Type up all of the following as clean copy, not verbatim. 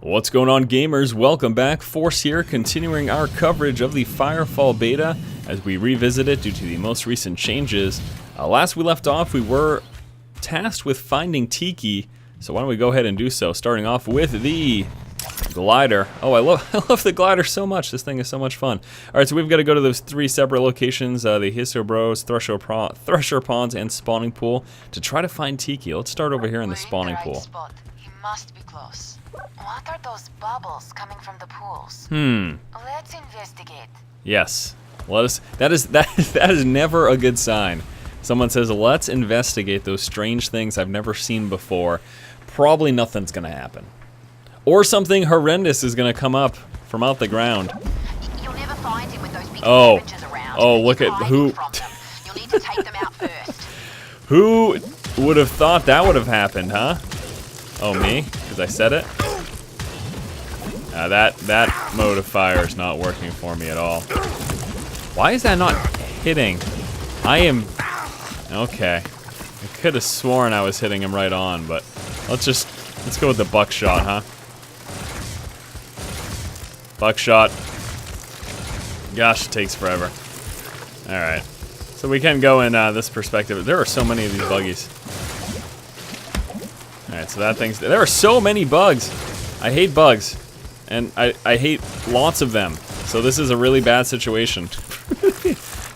What's going on, gamers? Welcome back. Force here, continuing our coverage of the FireFall beta as we revisit it due to the most recent changes. Last we left off, we were tasked with finding Tiki, so why don't we go ahead and do so, starting off with the glider. Oh, I love the glider so much. This thing is so much fun. Alright, so we've got to go to those three separate locations, the Hisso Bros, Thresher Ponds, and Spawning Pool, to try to find Tiki. Let's start over here in the Spawning Pool. He must be close. What are those bubbles coming from the pools? Let's investigate. Yes. That is never a good sign. Someone says, let's investigate those strange things I've never seen before. Probably nothing's gonna happen. Or something horrendous is gonna come up from out the ground. You'll never find him with those big savages around. Oh, look at who. You'll need to take them out first. Who would have thought that would have happened, huh? Oh, me? Because I said it? That mode of fire is not working for me at all. Why is that not hitting? I am... Okay. I could have sworn I was hitting him right on, but let's go with the buckshot, huh? Buckshot. Gosh, it takes forever. Alright. So we can go in this perspective. There are so many of these buggies. Alright, so that thing's... There are so many bugs! I hate bugs. And I hate lots of them. So this is a really bad situation.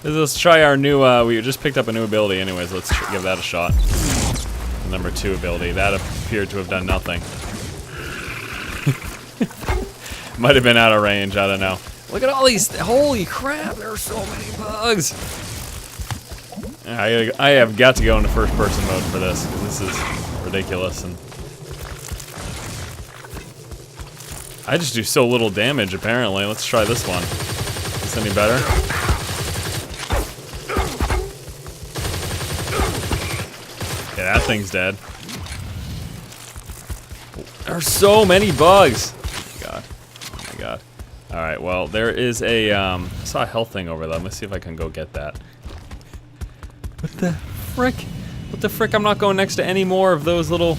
Let's try our new... we just picked up a new ability anyways. Let's give that a shot. Number 2 ability. That appeared to have done nothing. Might have been out of range. I don't know. Look at all these... Holy crap! There are so many bugs! I have got to go into first-person mode for this, because this is ridiculous. And I just do so little damage, apparently. Let's try this one. Is this any better? Yeah, that thing's dead. There are so many bugs! Oh my god. Oh my god. Alright, well, there is a, I saw a health thing over there. Let me see if I can go get that. What the frick? What the frick? I'm not going next to any more of those little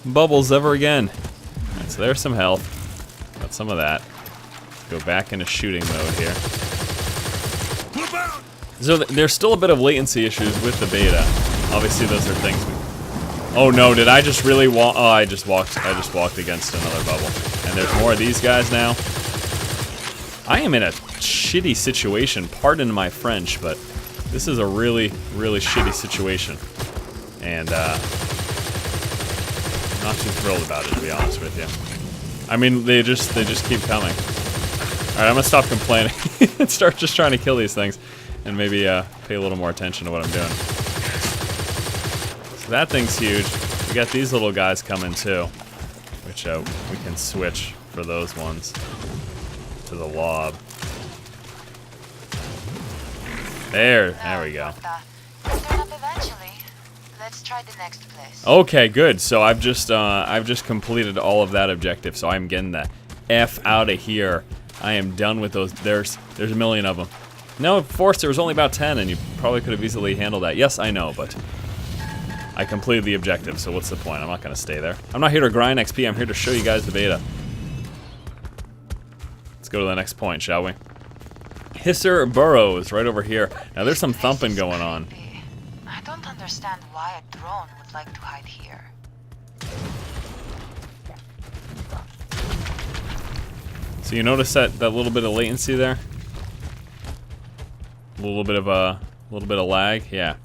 bubbles ever again. Alright, so there's some health. Got some of that. Go back into shooting mode here. So there's still a bit of latency issues with the beta. Obviously, those are things we... Oh no, did I just really walk... Oh, I just walked against another bubble. And there's more of these guys now. I am in a shitty situation. Pardon my French, but this is a really, really shitty situation. And, not too thrilled about it, to be honest with you. I mean, they just keep coming. Alright, I'm gonna stop complaining and start just trying to kill these things. And maybe, pay a little more attention to what I'm doing. So that thing's huge. We got these little guys coming, too. Which, we can switch for those ones. To the lob. There we go. Let's try the next place. Okay, good. So I've just completed all of that objective. So I'm getting the F out of here. I am done with those. There's a million of them. No, Force, there was only about 10, and you probably could have easily handled that. Yes, I know, but I completed the objective. So what's the point? I'm not gonna stay there. I'm not here to grind XP. I'm here to show you guys the beta. Let's go to the next point, shall we? Hisso Burrows, right over here. Now there's some thumping going on. I don't understand why a drone would like to hide here. So you notice that little bit of latency there? A little bit of lag? Yeah.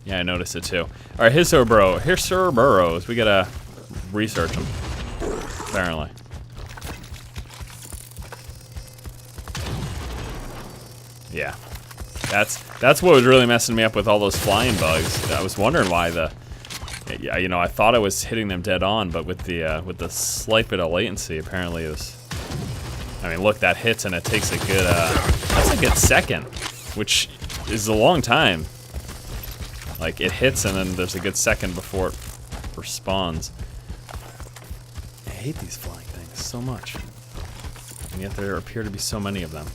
Yeah, I noticed it too. Alright, Hisso Burrows. We gotta research them. Apparently. Yeah, that's what was really messing me up with all those flying bugs. I was wondering why you know, I thought I was hitting them dead on, but with the slight bit of latency, apparently it was. I mean, look, that hits and it takes a good that's a good second, which is a long time. Like it hits and then there's a good second before it respawns. I hate these flying things so much, and yet there appear to be so many of them.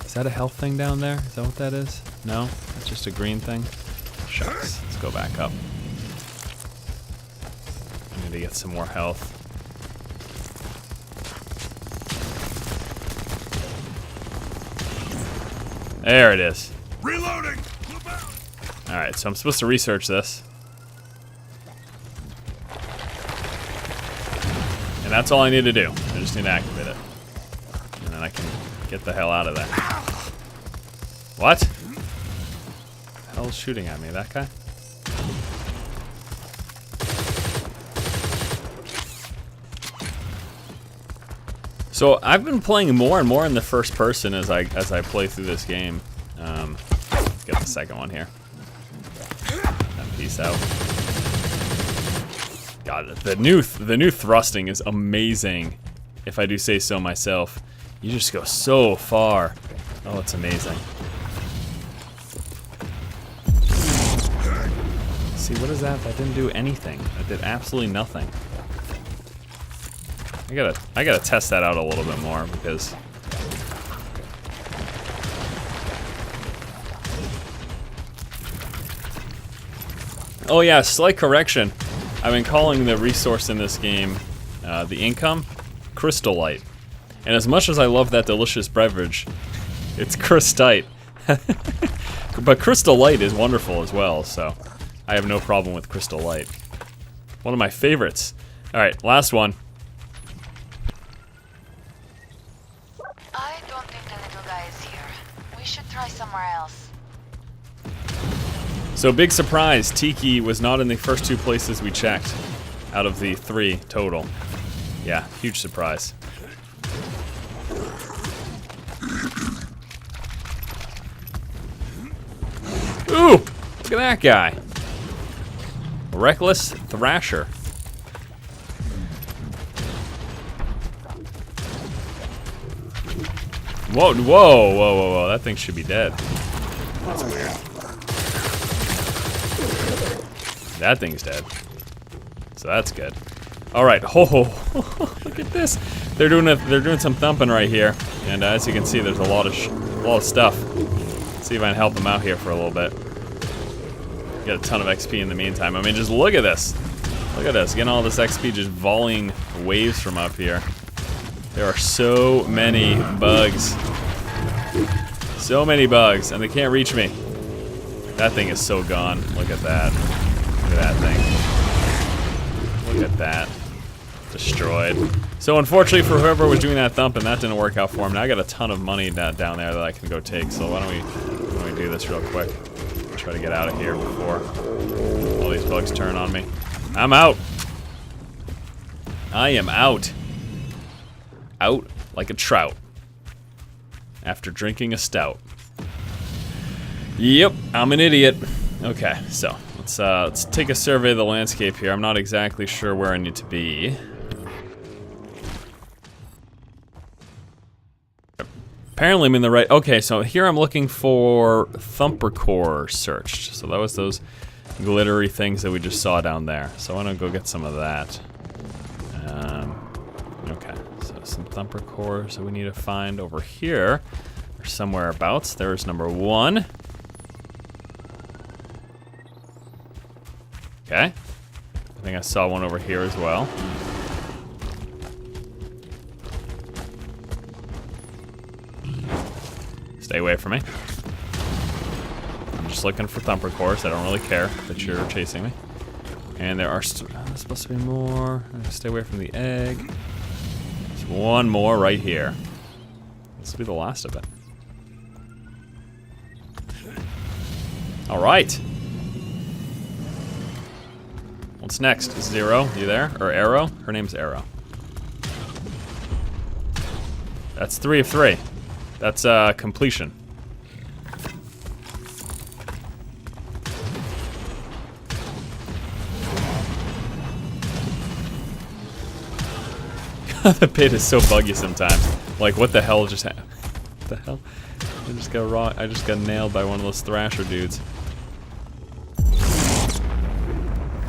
Is that a health thing down there? Is that what that is? No? That's just a green thing? Shucks. Let's go back up. Need to get some more health. There it is. Reloading. Alright, so I'm supposed to research this. And that's all I need to do. I just need to activate it. And then I can get the hell out of there. What? The hell's shooting at me? That guy? So I've been playing more and more in the first person as I play through this game. Let's get the second one here. And peace out. God, the new thrusting is amazing. If I do say so myself, you just go so far. Oh, it's amazing. See, what is that? That didn't do anything. That did absolutely nothing. I gotta test that out a little bit more because oh yeah, slight correction. I've been calling the resource in this game the income Crystal Light, and as much as I love that delicious beverage, it's Crystite. But Crystal Light is wonderful as well, so I have no problem with Crystal Light. One of my favorites. All right, last one. I don't think the little guy is here. We should try somewhere else. So big surprise, Tiki was not in the first two places we checked out of the 3 total. Yeah, huge surprise. Ooh, look at that guy. Reckless Thrasher. Whoa, whoa, whoa, whoa, whoa, that thing should be dead. That's weird. That thing's dead. So that's good. All right, look at this. They're doing some thumping right here, and as you can see, there's a lot of stuff. Let's see if I can help them out here for a little bit. Get a ton of XP in the meantime. I mean, just look at this. Look at this, getting all this XP just volleying waves from up here. There are so many bugs. So many bugs, and they can't reach me. That thing is so gone. Look at that. Look at that thing. Look at that. Destroyed. So unfortunately for whoever was doing that thumping, that didn't work out for him. Now I got a ton of money down there that I can go take. So why don't we do this real quick? Try to get out of here before all these bugs turn on me. I'm out. I am out. Out like a trout after drinking a stout. Yep, I'm an idiot. Okay, so let's take a survey of the landscape here. I'm not exactly sure where I need to be. Apparently I'm in the right. Okay, so here I'm looking for Thumper Core searched. So that was those glittery things that we just saw down there. So I want to go get some of that. Okay, so some Thumper Core. So we need to find over here or somewhere abouts. There's number 1. Okay. I think I saw one over here as well. Stay away from me. I'm just looking for Thumper Cores. I don't really care that you're chasing me. And there are supposed to be more. Stay away from the egg. There's one more right here. This will be the last of it. All right. What's next? Zero, you there? Or Arrow? Her name's Arrow. That's 3 of 3. That's completion. The pit is so buggy sometimes. Like, what the hell just happened? What the hell? I just got nailed by one of those Thrasher dudes.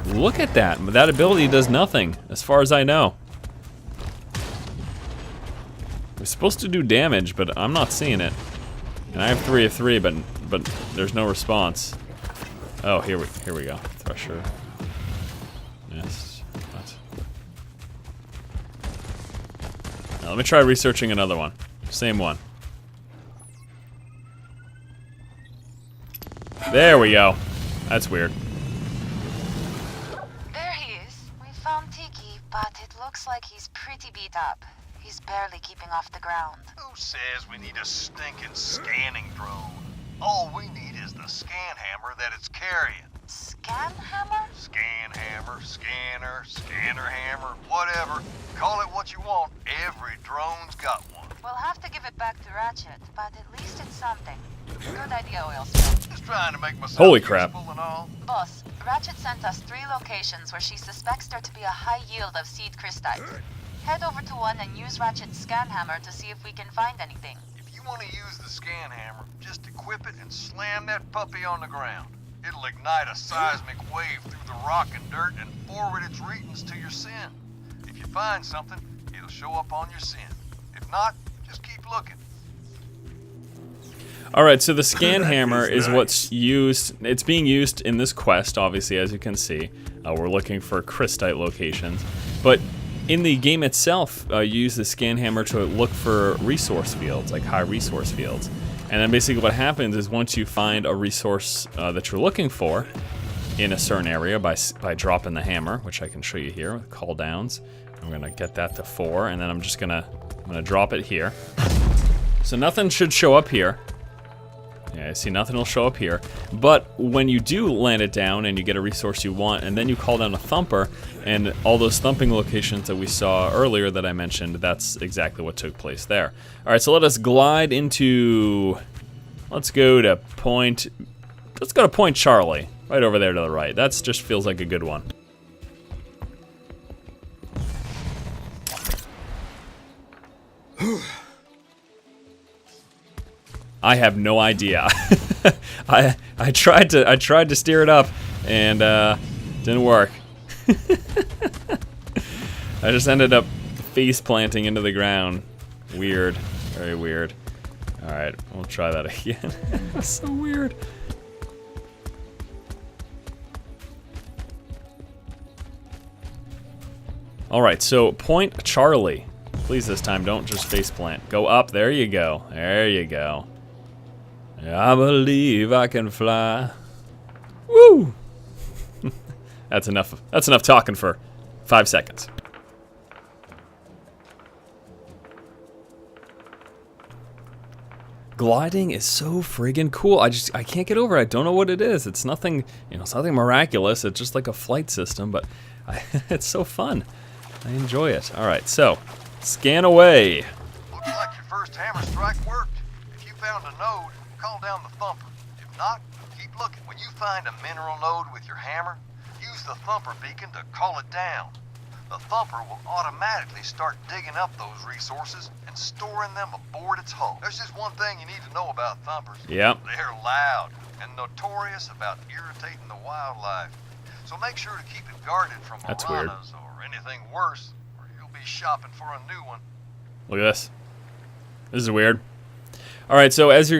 Look at that. That ability does nothing, as far as I know. It's supposed to do damage, but I'm not seeing it. And I have 3 of 3, but there's no response. Oh, here we go. Thresher. Yes. What? Let me try researching another one. Same one. There we go. That's weird. There he is. We found Tiki, but it looks like he's pretty beat up. He's barely keeping off the ground. Who says we need a stinking scanning drone? All we need is the scan hammer that it's carrying. Scan hammer? Scan hammer, scanner, scanner hammer, whatever. Call it what you want. Every drone's got one. We'll have to give it back to Ratchet, but at least it's something. Good idea, oil spill. Just trying to make myself Holy crap. useful and all. Boss, Ratchet sent us 3 locations where she suspects there to be a high yield of seed crystite. Head over to one and use Ratchet's scan hammer to see if we can find anything. If you want to use the scan hammer, just equip it and slam that puppy on the ground. It'll ignite a seismic wave through the rock and dirt and forward its readings to your SIN. If you find something, it'll show up on your SIN. If not, just keep looking. Alright, so the scan hammer is what's used. It's being used in this quest, obviously, as you can see. We're looking for crystite locations. But in the game itself, you use the scan hammer to look for resource fields, like high resource fields. And then basically what happens is once you find a resource that you're looking for in a certain area by dropping the hammer, which I can show you here with call downs. I'm going to get that to 4, and then I'm going to drop it here. So nothing should show up here. Yeah, I see nothing will show up here. But when you do land it down and you get a resource you want, and then you call down a thumper, and all those thumping locations that we saw earlier that I mentioned, that's exactly what took place there. Alright, so let us glide into... Let's go to Point Charlie. Right over there to the right. That just feels like a good one. I have no idea. I tried to steer it up and didn't work. I just ended up face planting into the ground. Weird, very weird. All right, we'll try that again. That's so weird. All right, so Point Charlie. Please this time don't just face plant. Go up. There you go. There you go. I believe I can fly. Woo! That's enough. That's enough talking for 5 seconds. Gliding is so friggin' cool. I can't get over it. I don't know what it is. It's nothing, it's nothing miraculous. It's just like a flight system, but it's so fun. I enjoy it. All right, so scan away. Looks like your first hammer strike worked. If you found a node, call down the thumper. If not, keep looking. When you find a mineral node with your hammer, use the thumper beacon to call it down. The thumper will automatically start digging up those resources and storing them aboard its hull. There's just one thing you need to know about thumpers. Yep. They're loud and notorious about irritating the wildlife. So make sure to keep it guarded from That's weird. piranhas or anything worse, or you'll be shopping for a new one. Look at this. This is weird. All right, so as you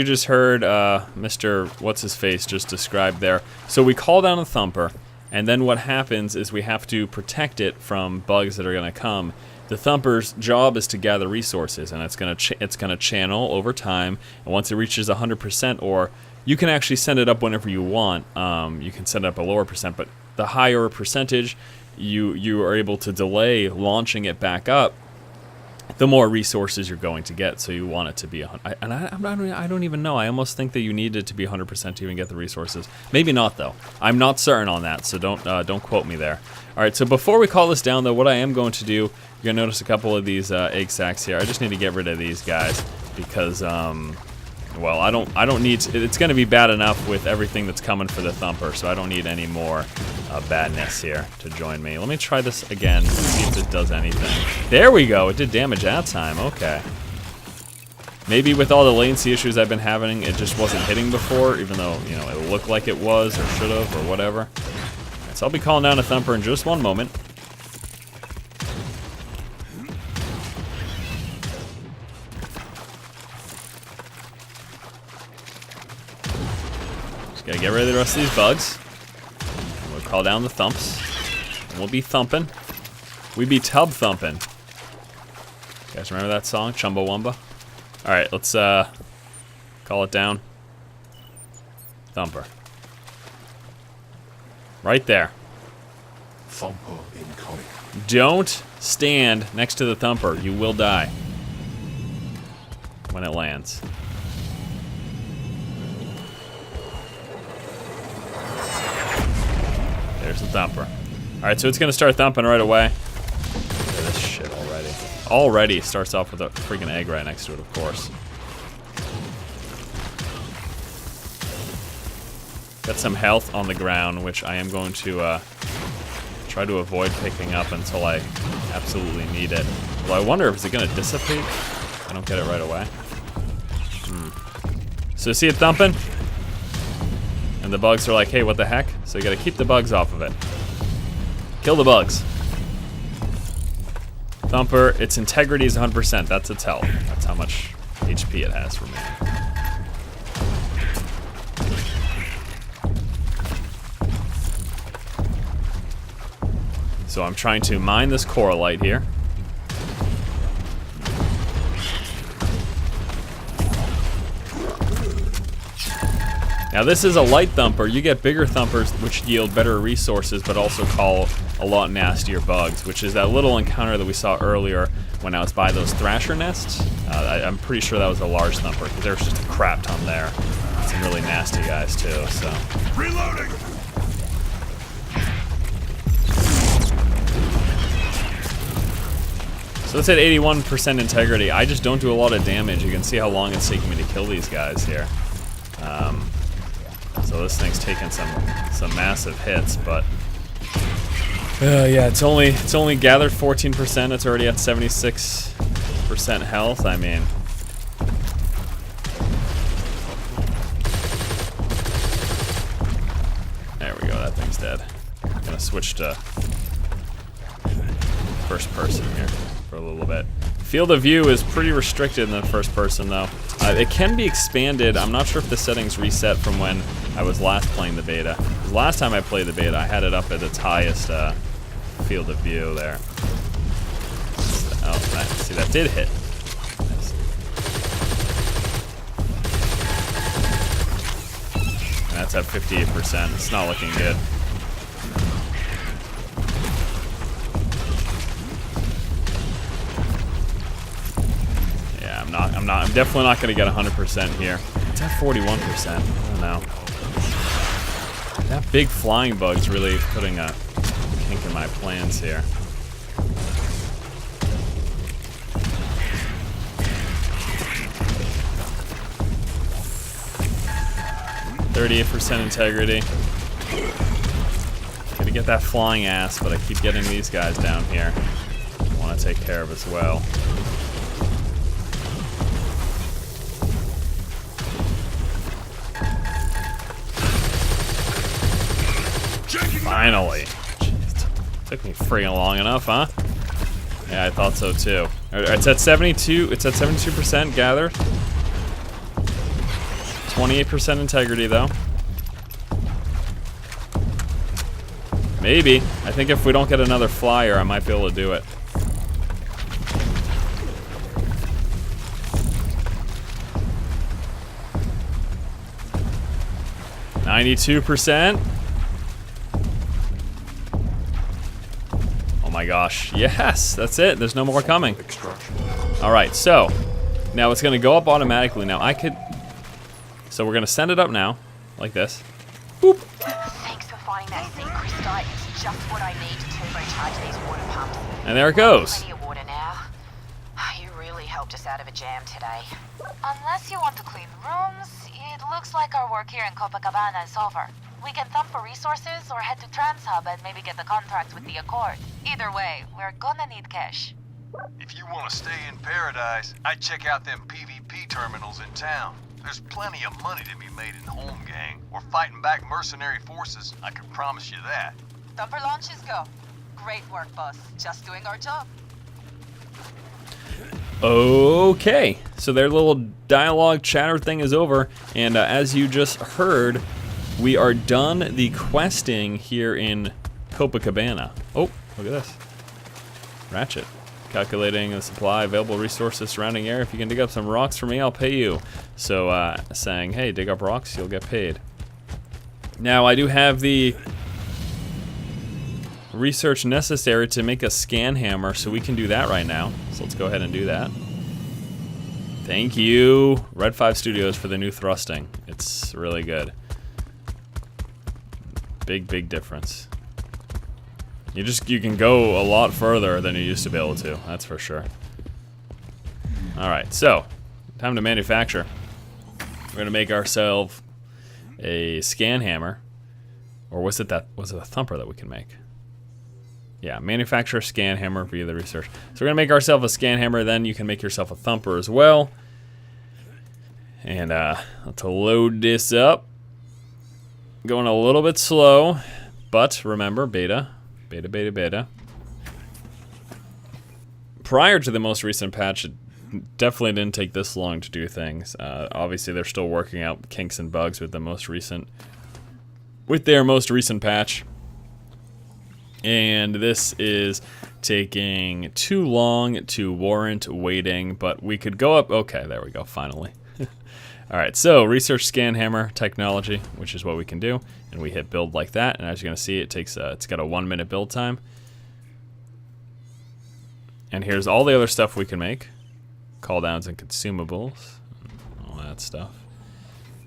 just heard, Mr. What's-His-Face just described there. So we call down a thumper, and then what happens is we have to protect it from bugs that are gonna come. The thumper's job is to gather resources, and it's gonna channel over time. And once it reaches 100%, or you can actually send it up whenever you want. You can send it up a lower percent, but the higher percentage, you are able to delay launching it back up, the more resources you're going to get. So you want it to be 100. And I don't even know. I almost think that you need it to be 100% to even get the resources. Maybe not though. I'm not certain on that, so don't quote me there. All right. So before we call this down though, what I am going to do, you're gonna notice a couple of these egg sacs here. I just need to get rid of these guys because well, I don't need to, it's gonna be bad enough with everything that's coming for the thumper, so I don't need any more badness here to join me. Let me try this again, see if it does anything. There we go, it did damage that time, okay. Maybe with all the latency issues I've been having, it just wasn't hitting before, even though, it looked like it was, or should have, or whatever. Right, so I'll be calling down a thumper in just one moment. Gotta get rid of the rest of these bugs. We'll call down the thumps. And we'll be thumping. We be tub thumping. You guys remember that song, Chumbawamba? Alright, let's call it down. Thumper. Right there. Thumper incoming. Don't stand next to the thumper. You will die when it lands. There's the thumper. Alright, so it's gonna start thumping right away. Look at this shit already. Already starts off with a freaking egg right next to it, of course. Got some health on the ground, which I am going to try to avoid picking up until I absolutely need it. Well, I wonder if is it gonna dissipate if I don't get it right away. So see it thumping? And the bugs are like, hey, what the heck? So you gotta keep the bugs off of it. Kill the bugs. Thumper, its integrity is 100%. That's its health. That's how much HP it has for me. So I'm trying to mine this coralite here. Now this is a light thumper. You get bigger thumpers which yield better resources but also call a lot nastier bugs, which is that little encounter that we saw earlier when I was by those thrasher nests. I'm pretty sure that was a large thumper because there's just a crap ton there. Some really nasty guys too, so. Reloading! So it's at 81% integrity. I just don't do a lot of damage. You can see how long it's taking me to kill these guys here. So this thing's taking some massive hits, but yeah, it's only gathered 14%. It's already at 76% health. I mean, there we go. That thing's dead. I'm gonna switch to first person here for a little bit. Field of view is pretty restricted in the first person though. It can be expanded. I'm not sure if the settings reset from when I was last playing the beta. The last time I played the beta, I had it up at its highest field of view there. Oh, see, that did hit. And that's at 58%. It's not looking good. I'm definitely not gonna get 100% here. It's at 41%. I don't know. That big flying bug's really putting a kink in my plans here. 38% integrity. Gonna get that flying ass, but I keep getting these guys down here. I want to take care of as well. Finally. Jeez, took me freaking long enough, huh? Yeah, I thought so too. It's at 72. It's at 72% gathered. 28% integrity though. Maybe. I think if we don't get another flyer, I might be able to do it. %. Oh my gosh. Yes, that's it. There's no more coming. Alright, so now it's gonna go up automatically. Now I could. So we're gonna send it up now, like this. Boop. Thanks for finding that sea crystite. It's just what I need to turbocharge these water pumps. And there it goes. Plenty of water now. You really helped us out of a jam today. Unless you want to clean rooms, it looks like our work here in Copacabana is over. We can thump for resources or head to Trans Hub and maybe get the contract with the Accord. Either way, we're gonna need cash. If you want to stay in paradise, I'd check out them PvP terminals in town. There's plenty of money to be made in Home Gang or fighting back mercenary forces, I can promise you that. Thumper launches go. Great work, boss. Just doing our job. Okay, so their little dialogue chatter thing is over, and as you just heard, we are done the questing here in Copacabana. Oh, look at this. Ratchet. Calculating the supply, available resources surrounding area. If you can dig up some rocks for me, I'll pay you. So saying, hey, dig up rocks, you'll get paid. Now I do have the research necessary to make a scan hammer, so we can do that right now. So let's go ahead and do that. Thank you, Red 5 Studios, for the new thrusting. It's really good. Big difference. You can go a lot further than you used to be able to, that's for sure. Alright, so time to manufacture. We're gonna make ourselves a scan hammer. Or was it a thumper that we can make? Yeah, manufacture a scan hammer via the research. So we're gonna make ourselves a scan hammer, then you can make yourself a thumper as well. And let's load this up. Going a little bit slow, but remember, beta. Prior to the most recent patch, it definitely didn't take this long to do things. Obviously, they're still working out kinks and bugs with their most recent patch. And this is taking too long to warrant waiting, but we could go up. Okay, there we go, finally. Alright, so research scan hammer technology, which is what we can do, and we hit build like that, and as you're going to see, it takes it's got a 1-minute build time. And here's all the other stuff we can make. Call downs and consumables, all that stuff.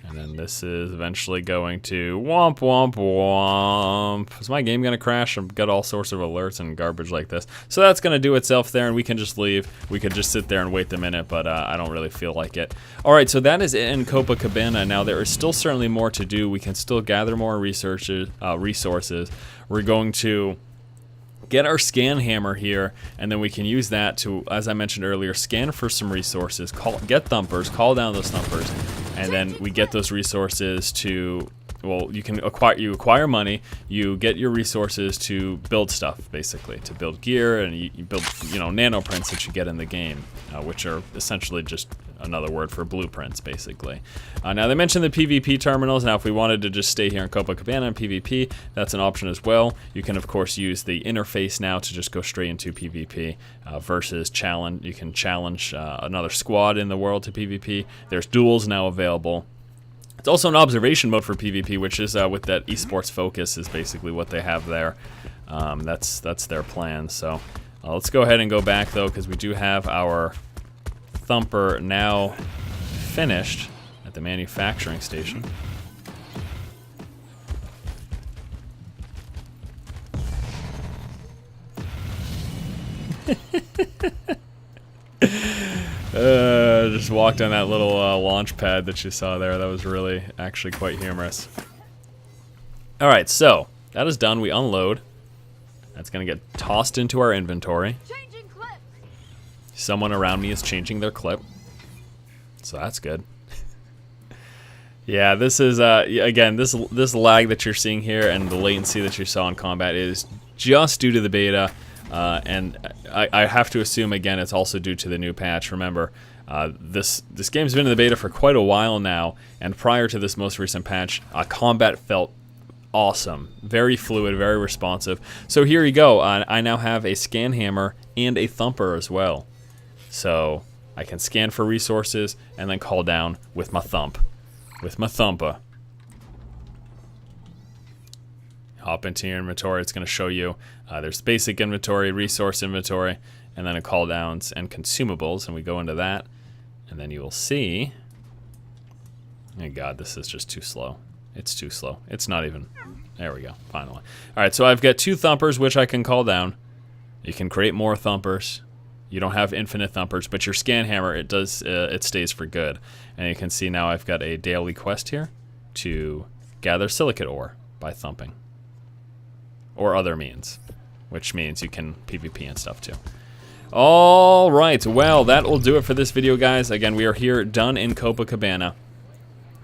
And then this is eventually going to womp womp womp. Is my game gonna crash? I've got all sorts of alerts and garbage like this. So that's gonna do itself there, and we can just leave. We could just sit there and wait the minute, but I don't really feel like it. Alright, so that is it in Copacabana. Now there is still certainly more to do. We can still gather more resources. We're going to get our scan hammer here, and then we can use that to, as I mentioned earlier, scan for some resources, get thumpers, call down those thumpers, and then we get those resources to, well, you acquire money, you get your resources to build stuff, basically, to build gear, and you build, nanoprints that you get in the game, which are essentially just another word for blueprints, basically. Now, they mentioned the PvP terminals. Now, if we wanted to just stay here in Copacabana and PvP, that's an option as well. You can, of course, use the interface now to just go straight into PvP versus challenge. You can challenge another squad in the world to PvP. There's duels now available. It's also an observation mode for PvP, which is with that esports focus is basically what they have there. That's their plan. So let's go ahead and go back, though, because we do have our thumper now finished at the manufacturing station. Just walked on that little launch pad that you saw there. That was really actually quite humorous. Alright, so that is done. We unload. That's gonna get tossed into our inventory. Someone around me is changing their clip, so that's good. Yeah, this is again, this lag that you're seeing here and the latency that you saw in combat is just due to the beta, and I have to assume again it's also due to the new patch. Remember, this game's been in the beta for quite a while now, and prior to this most recent patch, combat felt awesome, very fluid, very responsive. So here you go. I now have a scan hammer and a thumper as well. So I can scan for resources and then call down with my thumper. Hop into your inventory. It's going to show you there's basic inventory, resource inventory, and then a call downs and consumables. And we go into that, and then you will see. Oh God, this is just too slow. It's too slow. It's not even. There we go. Finally. All right. So I've got 2 thumpers which I can call down. You can create more thumpers. You don't have infinite thumpers, but your scan hammer, it does, it stays for good. And you can see now I've got a daily quest here to gather silicate ore by thumping. Or other means, which means you can PvP and stuff too. All right, well, that will do it for this video, guys. Again, we are here done in Copacabana.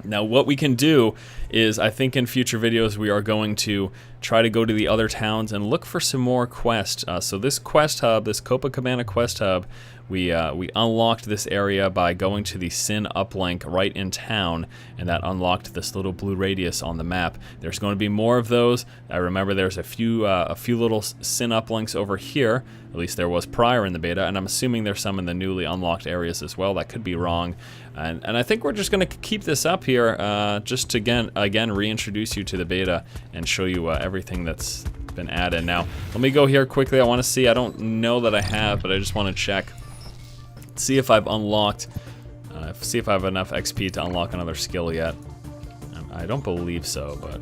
Now, what we can do is, I think in future videos, we are going to try to go to the other towns and look for some more quests. So this quest hub, this Copacabana quest hub, we unlocked this area by going to the Sin uplink right in town, and that unlocked this little blue radius on the map. There's going to be more of those. I remember there's a few little Sin uplinks over here. At least there was prior in the beta, and I'm assuming there's some in the newly unlocked areas as well. That could be wrong. And I think we're just going to keep this up here just to again reintroduce you to the beta and show you everything that's been added. Now, let me go here quickly. I want to see. I don't know that I have, but I just want to check. See if I've unlocked, see if I have enough XP to unlock another skill yet. I don't believe so, but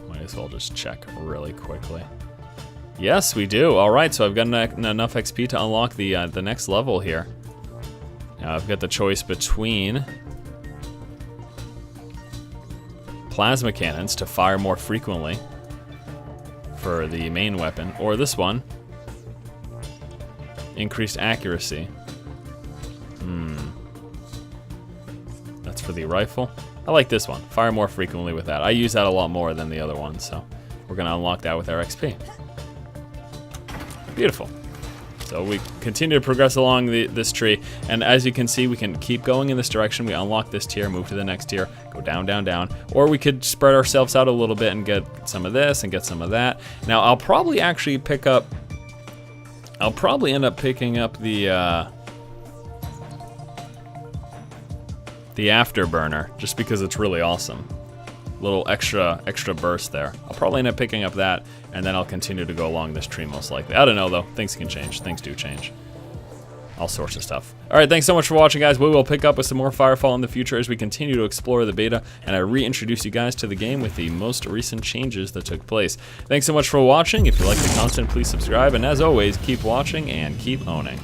might as well just check really quickly. Yes, we do. All right, so I've got enough XP to unlock the next level here. Now I've got the choice between plasma cannons to fire more frequently for the main weapon, or this one, increased accuracy. That's for the rifle. I like this one. Fire more frequently with that. I use that a lot more than the other one, so we're gonna unlock that with our XP. Beautiful. So we continue to progress along this tree, and as you can see, we can keep going in this direction. We unlock this tier, move to the next tier, go down, down, down, or we could spread ourselves out a little bit and get some of this and get some of that. Now, I'll probably actually pick up, I'll probably end up picking up the afterburner, just because it's really awesome. Little extra burst there. I'll probably end up picking up that, and then I'll continue to go along this tree most likely. I don't know though, things can change, things do change. All sorts of stuff. All right, thanks so much for watching, guys. We will pick up with some more FireFall in the future as we continue to explore the beta, and I reintroduce you guys to the game with the most recent changes that took place. Thanks so much for watching. If you like the content, please subscribe, and as always, keep watching and keep owning.